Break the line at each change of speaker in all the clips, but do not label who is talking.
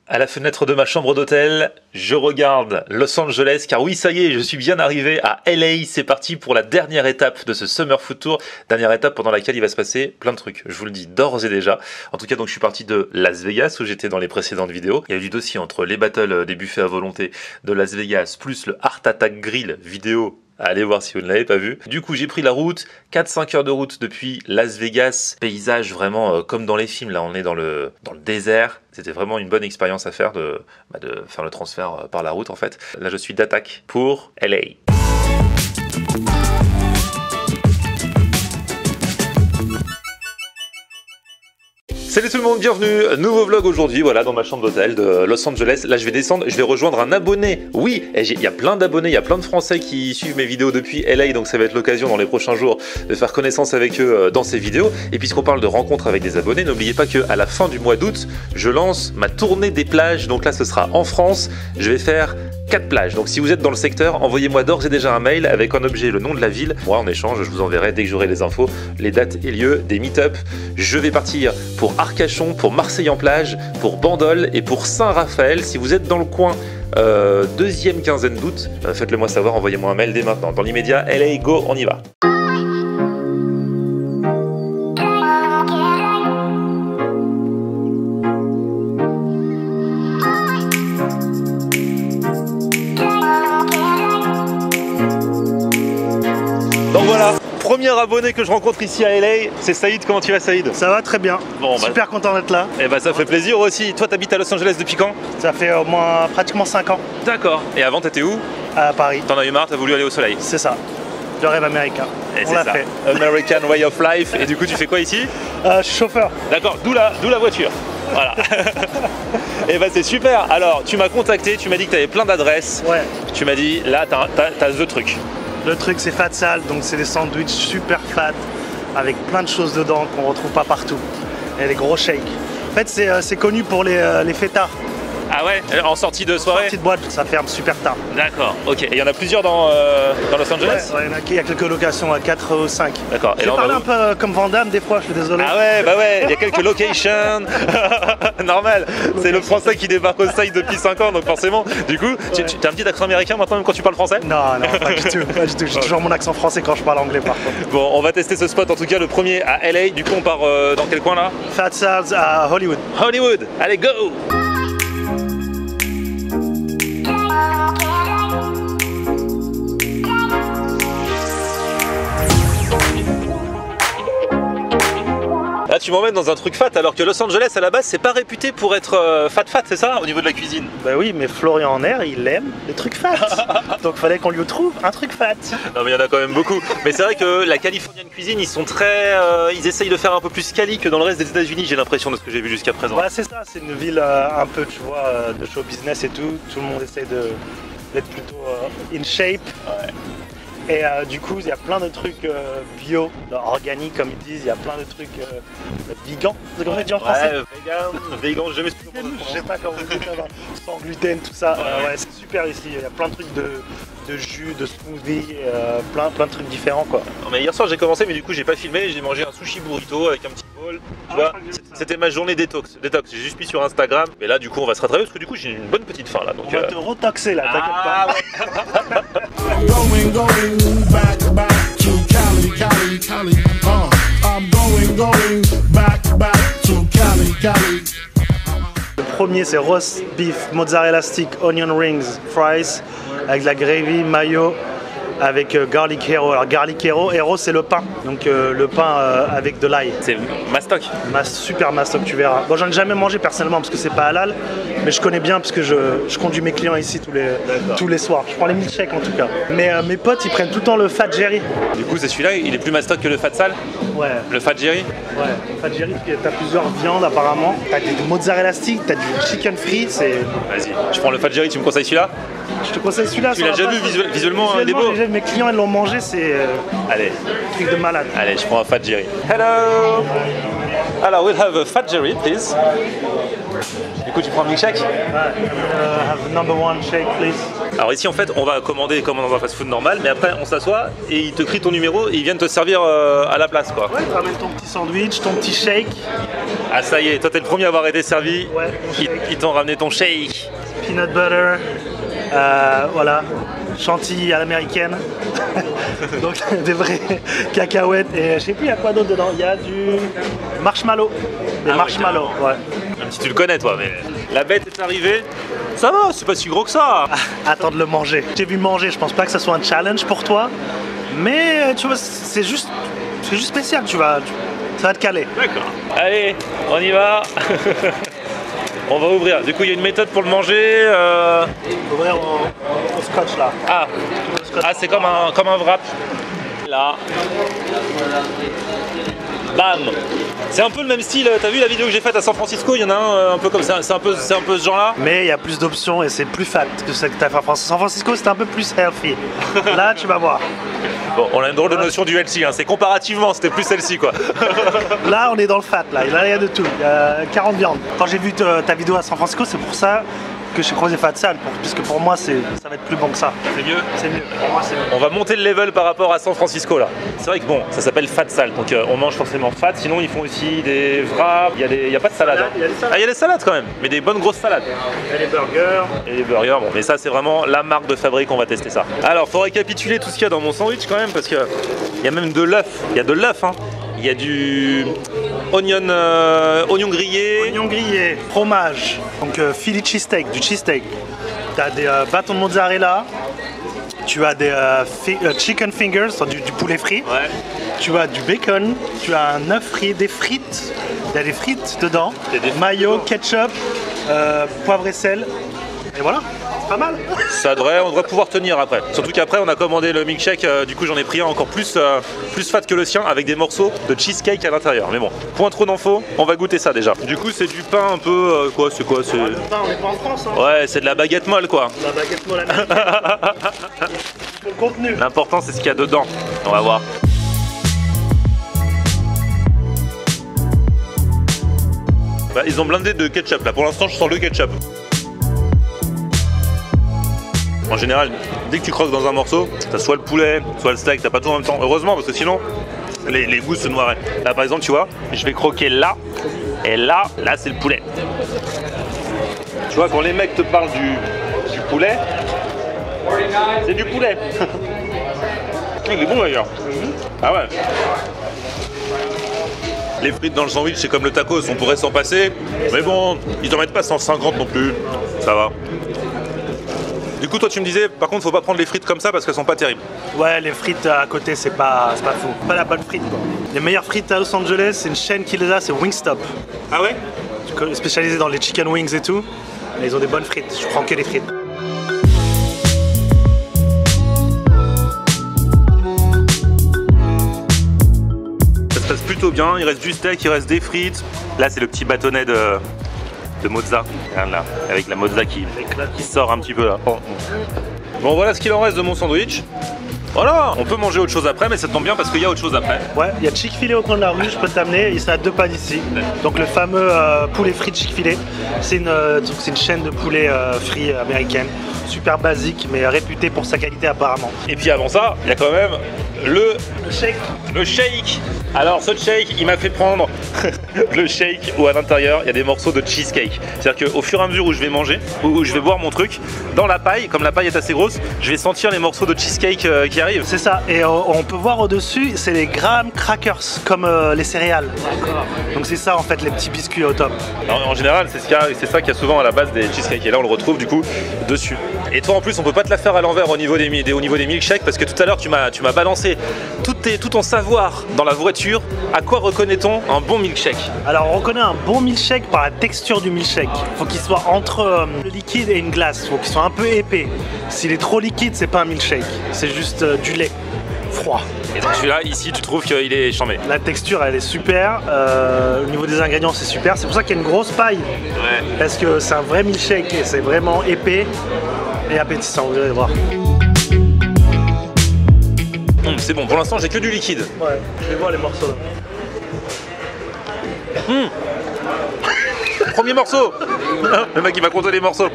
À la fenêtre de ma chambre d'hôtel, je regarde Los Angeles, car oui, ça y est, je suis bien arrivé à LA. C'est parti pour la dernière étape de ce Summer Food Tour. Dernière étape pendant laquelle il va se passer plein de trucs. Je vous le dis d'ores et déjà. En tout cas, donc je suis parti de Las Vegas, où j'étais dans les précédentes vidéos. Il y a eu du dossier entre les battles des buffets à volonté de Las Vegas, plus le Heart Attack Grill vidéo. Allez voir si vous ne l'avez pas vu. Du coup, j'ai pris la route, 4-5 heures de route depuis Las Vegas. Paysage vraiment comme dans les films. Là, on est dans le désert. C'était vraiment une bonne expérience à faire de faire le transfert par la route en fait. Là, je suis d'attaque pour LA. Salut tout le monde, bienvenue, nouveau vlog aujourd'hui, voilà, dans ma chambre d'hôtel de Los Angeles. Là je vais descendre, je vais rejoindre un abonné. Oui, il y a plein d'abonnés, il y a plein de Français qui suivent mes vidéos depuis LA, donc ça va être l'occasion dans les prochains jours de faire connaissance avec eux dans ces vidéos. Et puisqu'on parle de rencontres avec des abonnés, n'oubliez pas qu'à la fin du mois d'août, je lance ma tournée des plages. Donc là ce sera en France, je vais faire 4 plages. Donc si vous êtes dans le secteur, envoyez-moi d'ores et déjà un mail avec en objet le nom de la ville. Moi en échange, je vous enverrai dès que j'aurai les infos, les dates et lieux des meet-up. Je vais partir pour Arcachon, pour Marseille en plage, pour Bandol et pour Saint-Raphaël. Si vous êtes dans le coin, deuxième quinzaine d'août, faites-le moi savoir, envoyez-moi un mail dès maintenant. Dans l'immédiat, LA, go, on y va. Donc voilà, premier abonné que je rencontre ici à LA, c'est Saïd. Comment tu vas, Saïd?
Ça va très bien,
bon,
super content d'être là.
Et bah ça fait plaisir aussi. Toi t'habites à Los Angeles depuis quand?
Ça fait au moins pratiquement 5 ans.
D'accord. Et avant t'étais où?
À Paris.
T'en as eu marre, t'as voulu aller au soleil?
C'est ça, le rêve américain.
Et
on l'a fait.
American way of life. Et du coup tu fais quoi ici?
Je suis chauffeur.
D'accord, d'où la voiture. Voilà. Et bah c'est super. Alors tu m'as contacté, tu m'as dit que tu avais plein d'adresses.
Ouais.
Tu m'as dit là t'as the truc.
Le truc c'est Fat Sal, donc c'est des sandwichs super fat avec plein de choses dedans qu'on retrouve pas partout. Et des gros shakes. En fait c'est connu pour les fêtards.
Ah ouais, en sortie de soirée?
Sortie de boîte, ça ferme super tard.
D'accord, ok. Et il y en a plusieurs dans Los Angeles?
Ouais, il y a quelques locations à 4 ou 5.
D'accord.
Je parle un peu comme Van Damme des fois, je suis désolé.
Ah ouais, bah ouais, il y a quelques locations. Normal, c'est le français qui débarque au site depuis 5 ans, donc forcément. Du coup, tu as un petit accent américain maintenant même quand tu parles français?
Non, pas du tout, pas du tout. J'ai toujours mon accent français quand je parle anglais par contre.
Bon, on va tester ce spot en tout cas, le premier à LA. Du coup, on part dans quel coin là?
Fat Sal's à Hollywood.
Hollywood, allez go! Là tu m'emmènes dans un truc fat alors que Los Angeles à la base c'est pas réputé pour être fat c'est ça au niveau de la cuisine?
Bah oui, mais Florian en air il aime les trucs fat. Donc fallait qu'on lui trouve un truc fat.
Non mais il y en a quand même beaucoup. Mais c'est vrai que la Californian cuisine ils sont très... ils essayent de faire un peu plus quali que dans le reste des États-Unis, j'ai l'impression de ce que j'ai vu jusqu'à présent.
Bah c'est ça, c'est une ville un peu tu vois de show business et tout. Tout le monde essaye d'être plutôt in shape.
Ouais.
Et du coup, il y a plein de trucs bio, organiques comme ils disent, il y a plein de trucs vegan, c'est comme on dit en français.
Ouais, vegan, jamais su comment
je sais pas comment on dit ça, sans gluten, tout ça. Ouais, c'est super ici, il y a plein de trucs de jus, de smoothie, plein de trucs différents quoi.
Non, mais hier soir j'ai commencé mais du coup j'ai pas filmé, j'ai mangé un sushi burrito avec un petit bol. Tu vois, c'était ma journée détox. J'ai juste mis sur Instagram. Mais là du coup on va se rattraper parce que du coup j'ai une bonne petite faim là. Donc,
on va te retoxer là, t'inquiète pas.
Ouais.
Going back to Cali. I'm going back to Cali.
Le premier c'est roast beef, mozzarella stick, onion rings, fries, avec de la gravy, mayo, avec garlic hero. Alors garlic hero c'est le pain, donc le pain avec de l'ail.
C'est mastoc.
Super mastoc, tu verras. Bon, j'en ai jamais mangé personnellement parce que c'est pas halal, mais je connais bien parce que je conduis mes clients ici tous les soirs. Je prends les milkshakes en tout cas. Mais mes potes ils prennent tout le temps le Fat Jerry.
Du coup c'est celui-là, il est plus mastoc que le Fat Sal?
Ouais.
Le Fat Jerry?
Ouais, le Fat Jerry, t'as plusieurs viandes apparemment. T'as des mozzarella stick, t'as du chicken free, c'est...
Vas-y, je prends le Fat Jerry, tu me conseilles celui-là?
Je te conseille celui-là.
Tu l'as déjà vu visuellement, il est beau?
Mes clients ils l'ont mangé, c'est
allez,
un truc de malade.
Allez, je prends un Fat Jerry. Hello. Alors, we'll have a Fat Jerry, please. Du coup, tu prends un milkshake?
Have number one shake, please.
Alors ici, en fait, on va commander comme dans un fast-food normal, mais après, on s'assoit et ils te crient ton numéro et ils viennent te servir à la place, quoi.
Ouais, tu ramènes ton petit sandwich, ton petit shake.
Ah ça y est, toi t'es le premier à avoir été servi.
Ouais.
Ils t'ont ramené ton shake.
Peanut butter, voilà, chantilly à l'américaine. Donc des vraies cacahuètes et je sais plus il y a quoi d'autre dedans. Il y a du marshmallow. Des marshmallows, ouais.
Même si tu le connais toi, mais la bête est arrivée. Ça va, c'est pas si gros que ça.
Attends de le manger. J'ai vu manger, je pense pas que ça soit un challenge pour toi. Mais tu vois, c'est juste spécial, tu vas, ça va te caler.
D'accord. Allez, on y va. On va ouvrir. Du coup, il y a une méthode pour le manger.
Ouvrir au scotch là.
Ah, c'est comme un wrap. Là. Bam. C'est un peu le même style. T'as vu la vidéo que j'ai faite à San Francisco? Il y en a un peu comme ça. C'est un peu ce genre-là.
Mais il y a plus d'options et c'est plus fat que celle que t'as fait à San Francisco. C'était un peu plus healthy. Là, tu vas voir.
Bon, on a une drôle de notion du healthy. Hein. C'est comparativement, c'était plus celle-ci quoi.
Là, on est dans le fat. Là, il y a de tout. Il y a 40 viandes. Quand j'ai vu ta vidéo à San Francisco, c'est pour ça que j'ai croisé Fatsal, puisque pour moi ça va être plus bon que ça.
C'est mieux.
C'est mieux. Pour moi, c'est mieux.
On va monter le level par rapport à San Francisco là. C'est vrai que bon, ça s'appelle Fatsal, donc on mange forcément fat. Sinon ils font aussi des wraps. Il y a pas de salade.
Il y a des salades.
Ah, il y a des salades quand même, mais des bonnes grosses salades.
Et les burgers.
Et les burgers, bon, mais ça c'est vraiment la marque de fabrique, on va tester ça. Alors, faut récapituler tout ce qu'il y a dans mon sandwich quand même, parce que il y a même de l'œuf. Il y a de l'œuf, hein. Il y a du oignon grillé.
Oignon grillé, fromage, donc Philly cheesesteak, du cheesesteak. Tu as des bâtons de mozzarella, tu as des chicken fingers, du poulet frit,
Ouais.
tu as du bacon, tu as un œuf frit, des frites, il y a des frites dedans,
Il y a des frites
mayo,
dedans.
ketchup, poivre et sel, et voilà, c'est pas mal.
On devrait pouvoir tenir après. Surtout qu'après on a commandé le milkshake, du coup j'en ai pris un encore plus fat que le sien avec des morceaux de cheesecake à l'intérieur. Mais bon, point trop d'infos, on va goûter ça déjà. Du coup c'est du pain un peu, c'est quoi c'est...
Le pain, on n'est pas en France, hein.
Ouais, c'est de la baguette molle quoi.
La baguette molle américaine. Le contenu.
L'important c'est ce qu'il y a dedans. On va voir. Bah, ils ont blindé de ketchup là. Pour l'instant je sens le ketchup. En général, dès que tu croques dans un morceau, t'as soit le poulet, soit le steak, t'as pas tout en même temps. Heureusement, parce que sinon, les goûts se noieraient. Là, par exemple, tu vois, je vais croquer là, et là c'est le poulet. Tu vois, quand les mecs te parlent du poulet, c'est du poulet. Il est bon d'ailleurs. Ah ouais. Les frites dans le sandwich, c'est comme le tacos, on pourrait s'en passer. Mais bon, ils t'en mettent pas 150 non plus. Ça va. Du coup, toi, tu me disais, par contre, faut pas prendre les frites comme ça parce qu'elles sont pas terribles.
Ouais, les frites à côté, c'est pas fou. Pas la bonne frite, quoi. Les meilleures frites à Los Angeles, c'est une chaîne qui les a, c'est Wingstop.
Ah ouais?
Spécialisé dans les chicken wings et tout. Mais ils ont des bonnes frites, je prends que les frites.
Ça se passe plutôt bien, il reste du steak, il reste des frites. Là, c'est le petit bâtonnet de mozza. Regarde là, avec la mozza qui sort un petit peu là. Bon, voilà ce qu'il en reste de mon sandwich. Voilà, on peut manger autre chose après, mais ça tombe bien parce qu'il y a autre chose après.
Ouais, il y a Chick-fil-A au coin de la rue, je peux t'amener, il est à 2 pas d'ici. Donc le fameux poulet frit Chick-fil-A, c'est une chaîne de poulet frit américaine, super basique, mais réputée pour sa qualité apparemment.
Et puis avant ça, il y a quand même le
shake.
Le shake. Alors ce shake, il m'a fait prendre le shake où à l'intérieur il y a des morceaux de cheesecake. C'est-à-dire qu'au fur et à mesure où je vais manger, où je vais boire mon truc, dans la paille, comme la paille est assez grosse, je vais sentir les morceaux de cheesecake qui arrivent.
C'est ça, et on peut voir au-dessus, c'est les graham crackers, comme les céréales. Donc c'est ça en fait, les petits biscuits au top.
En général, c'est ça qu'il y a souvent à la base des cheesecakes. Et là on le retrouve du coup dessus. Et toi en plus, on peut pas te la faire à l'envers au niveau des milkshakes parce que tout à l'heure tu m'as balancé tout ton savoir dans la voiture. À quoi reconnaît-on un bon milkshake?
Alors on reconnaît un bon milkshake par la texture du milkshake. Il faut qu'il soit entre le liquide et une glace, il faut qu'il soit un peu épais. S'il est trop liquide, c'est pas un milkshake, c'est juste du lait froid.
Et donc celui-là, ici, tu trouves qu'il est chambé?
La texture, elle est super, au niveau des ingrédients, c'est super. C'est pour ça qu'il y a une grosse paille,
Ouais.
parce que c'est un vrai milkshake et c'est vraiment épais et appétissant, vous allez voir.
C'est bon, pour l'instant, j'ai que du liquide.
Ouais, je vais voir les morceaux là.
Premier morceau. Le mec il va compter les morceaux.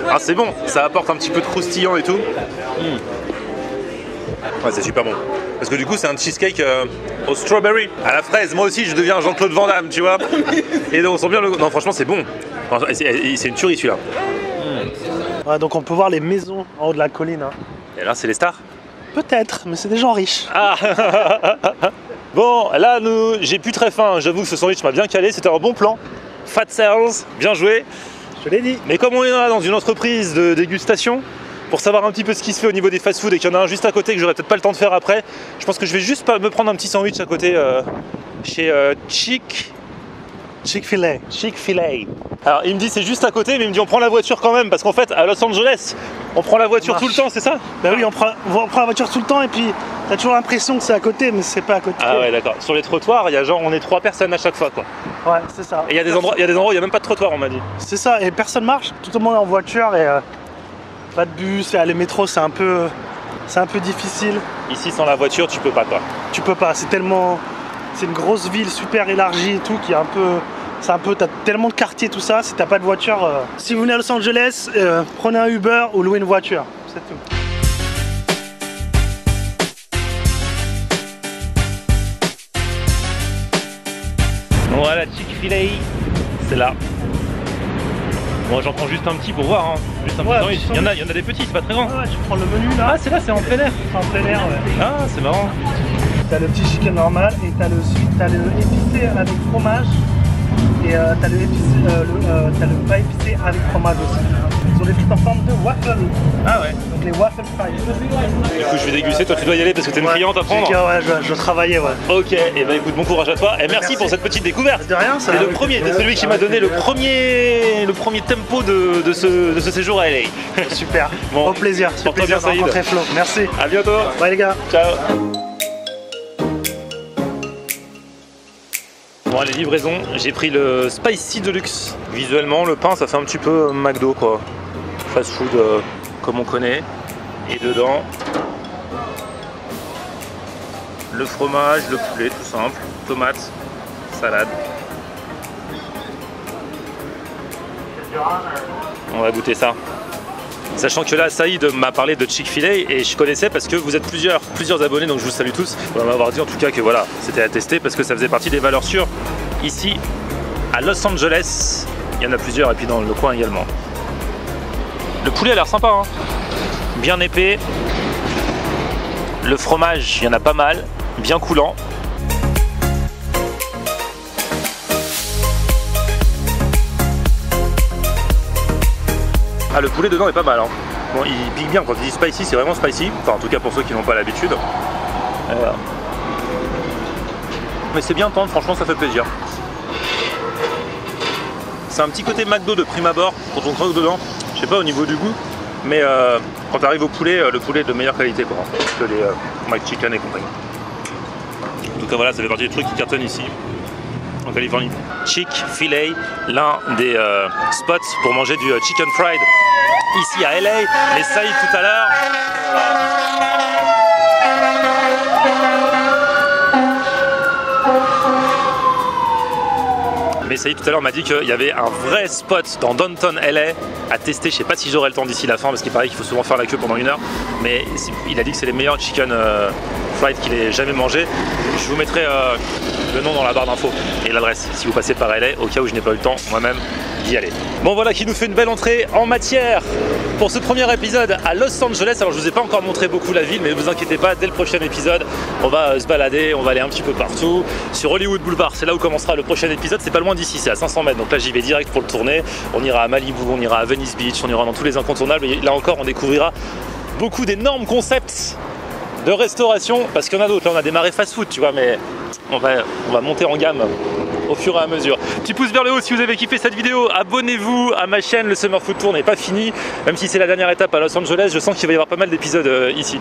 Ah c'est bon, ça apporte un petit peu de croustillant et tout. Ouais, c'est super bon. Parce que du coup, c'est un cheesecake au strawberry, à la fraise. Moi aussi, je deviens Jean-Claude Van Damme, tu vois. Et donc, on sent bien le... Non, franchement, c'est bon. C'est une tuerie, celui-là.
Ouais, donc on peut voir les maisons en haut de la colline. Hein.
Et là, c'est les stars.
Peut-être, mais c'est des gens riches.
Ah. Bon, là, j'ai plus très faim. J'avoue que ce sandwich m'a bien calé. C'était un bon plan. Fat sales, bien joué.
Je l'ai dit.
Mais comme on est là dans une entreprise de dégustation, pour savoir un petit peu ce qui se fait au niveau des fast-food et qu'il y en a un juste à côté que j'aurais peut-être pas le temps de faire après, je pense que je vais juste me prendre un petit sandwich à côté chez
Chick-fil-A.
Alors il me dit c'est juste à côté, mais il me dit on prend la voiture quand même, parce qu'en fait à Los Angeles, on prend la voiture tout le temps, c'est ça?
Bah oui, on prend la voiture tout le temps et puis t'as toujours l'impression que c'est à côté, mais c'est pas à côté.
Ah ouais, d'accord. Sur les trottoirs, il y a genre on est 3 personnes à chaque fois, quoi.
Ouais, c'est ça.
Et il y a des endroits où il y a même pas de trottoir, on m'a dit.
C'est ça, et personne marche, tout le monde est en voiture et pas de bus, et les métros c'est un peu difficile.
Ici sans la voiture, tu peux pas, quoi.
Tu peux pas, c'est une grosse ville super élargie et tout qui est t'as tellement de quartiers, tout ça, si t'as pas de voiture. Si vous venez à Los Angeles, prenez un Uber ou louez une voiture, c'est tout.
Voilà, Chick-fil-A, c'est là. Bon, j'en prends juste un petit pour voir, hein. Juste un petit sandwich. Il y en a des petits, c'est pas très grand.
Ouais, tu prends le menu là.
Ah, c'est là, c'est en plein air.
C'est en plein air, ouais.
Ah, c'est marrant.
T'as le petit chicken normal et t'as le épicé avec fromage. Et t'as le pas épicé avec fromage aussi. Ils ont des frites en forme de waffle.
Ah ouais.
Donc les waffle fries.
Du coup, je vais déguster. Toi, tu dois y aller parce que t'es une cliente à prendre.
Ouais, je travaillais, ouais.
Ok, et bah écoute, bon courage à toi. Et merci pour cette petite découverte.
De rien, ça.
C'est le premier, c'est celui qui m'a donné le premier tempo de ce séjour à LA.
Super.
Bon,
au plaisir. C'est plaisir de rencontrer Flo. Merci.
À bientôt.
Bye les gars.
Ciao. Bon, les livraisons, j'ai pris le Spicy Deluxe. Visuellement, le pain, ça fait un petit peu McDo, quoi. Fast food comme on connaît. Et dedans, le fromage, le poulet, tout simple, tomates, salade. On va goûter ça. Sachant que là, Saïd m'a parlé de Chick-fil-A et je connaissais parce que vous êtes plusieurs abonnés, donc je vous salue tous. On va m'avoir dit en tout cas que voilà, c'était à tester parce que ça faisait partie des valeurs sûres ici à Los Angeles. Il y en a plusieurs et puis dans le coin également. Le poulet a l'air sympa, hein. Bien épais. Le fromage, il y en a pas mal, bien coulant. Ah, le poulet dedans est pas mal, hein. Bon, il pique bien, quand il dit spicy, c'est vraiment spicy. Enfin, en tout cas pour ceux qui n'ont pas l'habitude. Mais c'est bien tendre, franchement, ça fait plaisir. C'est un petit côté McDo de prime abord quand on croque dedans. Je sais pas au niveau du goût, mais quand tu arrives au poulet, le poulet est de meilleure qualité, quoi, que les McChicken et compagnie. En tout cas, voilà, ça fait partie des trucs qui cartonnent ici, en Californie. Chick-fil-A, l'un des spots pour manger du chicken fried ici à LA. Les Saïd tout à l'heure. Mais Saïd tout à l'heure m'a dit qu'il y avait un vrai spot dans Downtown LA à tester. Je sais pas si j'aurai le temps d'ici la fin parce qu'il paraît qu'il faut souvent faire la queue pendant 1 heure. Mais il a dit que c'est les meilleurs chicken fried qu'il ait jamais mangé. Je vous mettrai le nom dans la barre d'infos et l'adresse si vous passez par LA au cas où je n'ai pas eu le temps moi-même d'y aller. Bon voilà qui nous fait une belle entrée en matière pour ce premier épisode à Los Angeles. Alors je vous ai pas encore montré beaucoup la ville, mais ne vous inquiétez pas, dès le prochain épisode on va se balader, on va aller un petit peu partout sur Hollywood Boulevard. C'est là où commencera le prochain épisode, c'est pas loin d'ici, c'est à 500 mètres, donc là j'y vais direct pour le tourner. On ira à Malibu, on ira à Venice Beach, on ira dans tous les incontournables et là encore on découvrira beaucoup d'énormes concepts de restauration, parce qu'il y en a d'autres. Là on a démarré fast food, tu vois, mais on va monter en gamme au fur et à mesure. Petit pouce vers le haut si vous avez kiffé cette vidéo, abonnez-vous à ma chaîne, le Summer Food Tour n'est pas fini, même si c'est la dernière étape à Los Angeles, je sens qu'il va y avoir pas mal d'épisodes ici.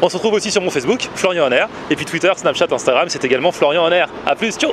On se retrouve aussi sur mon Facebook, Florian en Air, et puis Twitter, Snapchat, Instagram, c'est également Florian en Air. A plus, ciao.